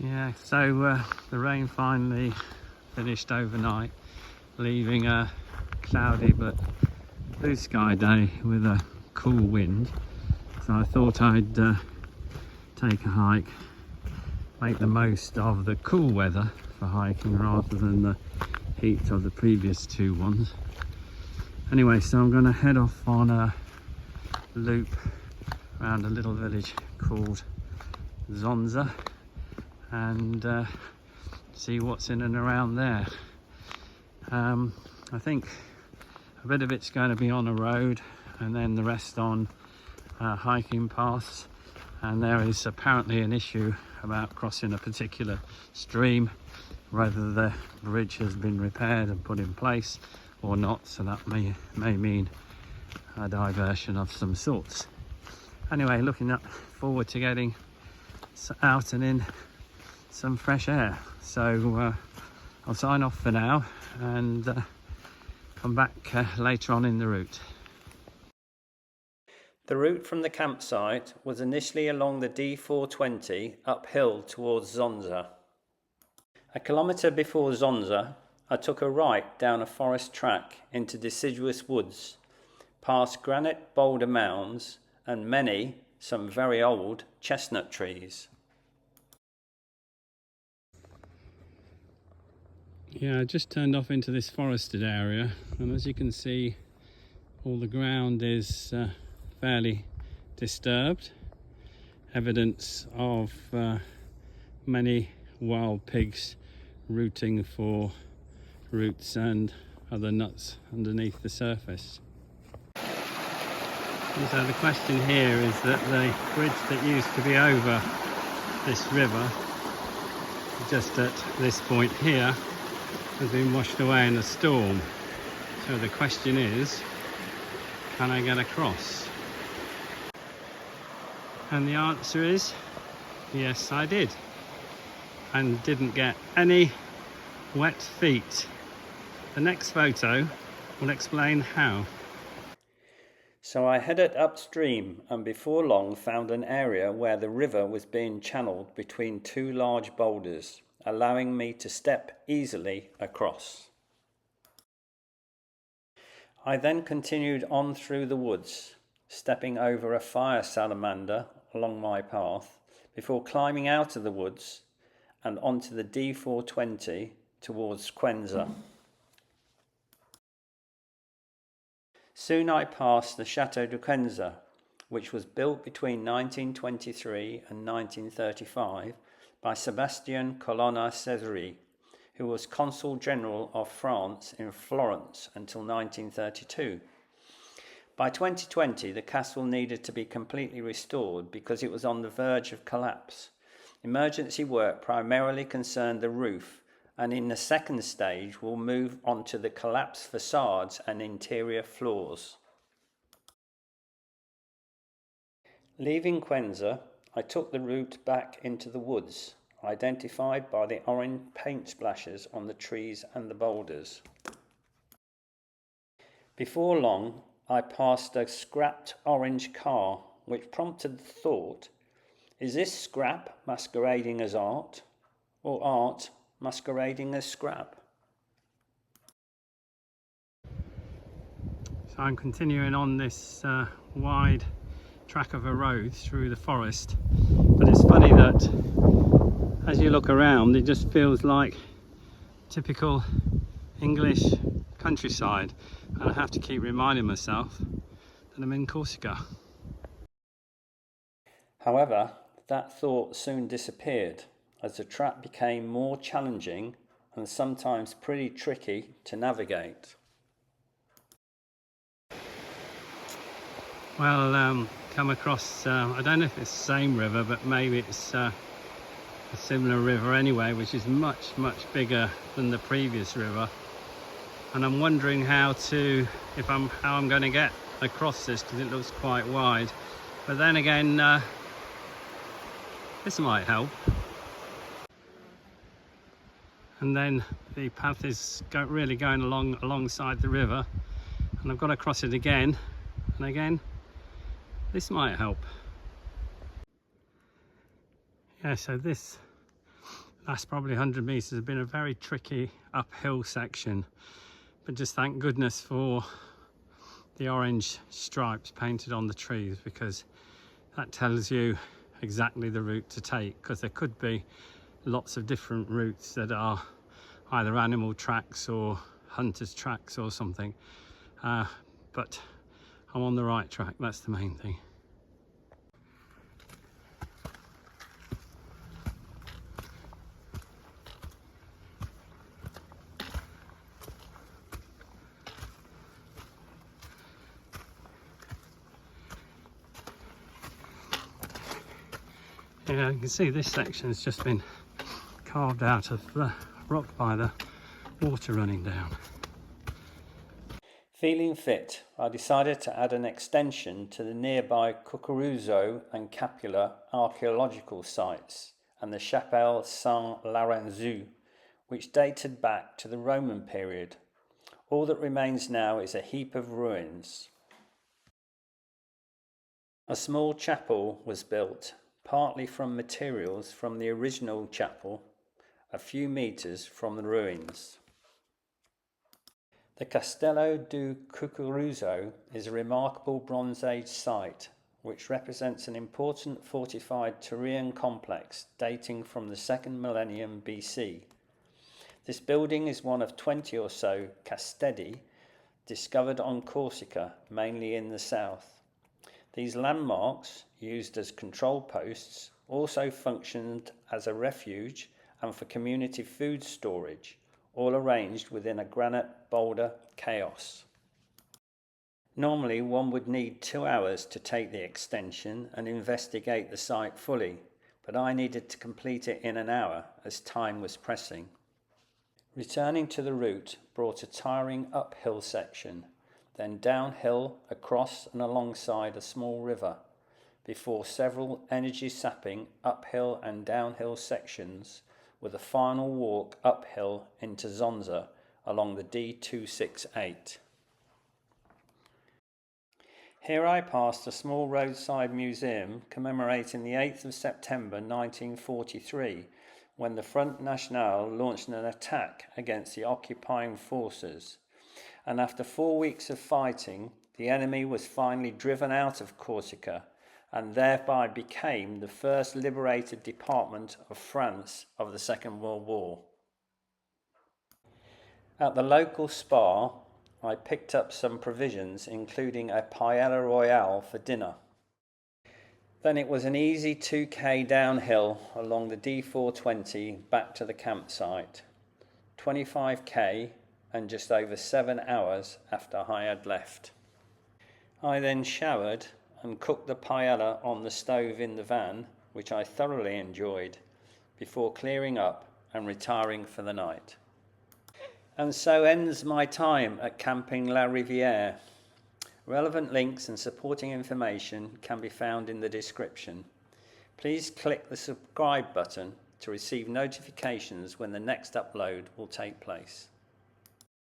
Yeah, so the rain finally finished overnight, leaving a cloudy but blue sky day with a cool wind. So I thought I'd take a hike, make the most of the cool weather for hiking rather than the heat of the previous two ones. Anyway, so I'm going to head off on a loop around a little village called Zonza and see what's in and around there. I think a bit of it's going to be on a road and then the rest on hiking paths, and there is apparently an issue about crossing a particular stream, whether the bridge has been repaired and put in place or not, so that may mean a diversion of some sorts. Anyway, looking forward to getting out and in some fresh air. So I'll sign off for now and come back later on in the route. The route from the campsite was initially along the D420 uphill towards Zonza. A kilometre before Zonza, I took a right down a forest track into deciduous woods, past granite boulder mounds and some very old chestnut trees. Yeah, I just turned off into this forested area, and as you can see, all the ground is fairly disturbed. Evidence of many wild pigs rooting for roots and other nuts underneath the surface. And so the question here is that the bridge that used to be over this river, just at this point here, has been washed away in a storm. So the question is, can I get across? And the answer is, yes, I did. And didn't get any wet feet. The next photo will explain how. So I headed upstream and before long found an area where the river was being channeled between two large boulders, allowing me to step easily across. I then continued on through the woods, stepping over a fire salamander along my path before climbing out of the woods and onto the D420 towards Quenza. Soon I passed the Chateau de Quenza, which was built between 1923 and 1935 by Sebastian Colonna Cesari, who was Consul General of France in Florence until 1932. By 2020, the castle needed to be completely restored because it was on the verge of collapse. Emergency work primarily concerned the roof, and in the second stage will move on to the collapsed facades and interior floors. Leaving Quenza, I took the route back into the woods, identified by the orange paint splashes on the trees and the boulders. Before long, I passed a scrapped orange car, which prompted the thought, is this scrap masquerading as art, or art masquerading as scrap? So I'm continuing on this wide track of a road through the forest, but it's funny that as you look around it just feels like typical English countryside, and I have to keep reminding myself that I'm in Corsica. However, that thought soon disappeared as the track became more challenging and sometimes pretty tricky to navigate. Well, come across, I don't know if it's the same river, but maybe it's a similar river anyway, which is much bigger than the previous river. And I'm wondering how I'm going to get across this, because it looks quite wide. But then again, this might help. And then the path is really going alongside the river, and I've got to cross it again and again. This might help. Yeah, so this last probably 100 meters have been a very tricky uphill section, but just thank goodness for the orange stripes painted on the trees, because that tells you exactly the route to take, because there could be lots of different routes that are either animal tracks or hunters tracks or something, but I'm on the right track. That's the main thing. Yeah, you can see this section has just been carved out of the rock by the water running down. Feeling fit, I decided to add an extension to the nearby Cucuruzzo and Capula archaeological sites and the Chappelle San Lorenzu, which dated back to the Roman period. All that remains now is a heap of ruins. A small chapel was built, partly from materials from the original chapel, a few meters from the ruins. The Castello do Cucuruzzo is a remarkable Bronze Age site which represents an important fortified Tyrian complex dating from the 2nd millennium BC. This building is one of 20 or so castelli discovered on Corsica, mainly in the south. These landmarks, used as control posts, also functioned as a refuge and for community food storage, all arranged within a granite boulder chaos. Normally one would need 2 hours to take the extension and investigate the site fully, but I needed to complete it in an hour as time was pressing. Returning to the route brought a tiring uphill section, then downhill across and alongside a small river, before several energy-sapping uphill and downhill sections with a final walk uphill into Zonza along the D268. Here I passed a small roadside museum commemorating the 8th of September 1943, when the Front National launched an attack against the occupying forces, and after 4 weeks of fighting, the enemy was finally driven out of Corsica and thereby became the first liberated department of France of the Second World War. At the local spa, I picked up some provisions, including a paella royale for dinner. Then it was an easy 2k downhill along the D420 back to the campsite, 25k and just over 7 hours after I had left. I then showered and cooked the paella on the stove in the van, which I thoroughly enjoyed, before clearing up and retiring for the night. And so ends my time at Camping La Rivière. Relevant links and supporting information can be found in the description. Please click the subscribe button to receive notifications when the next upload will take place.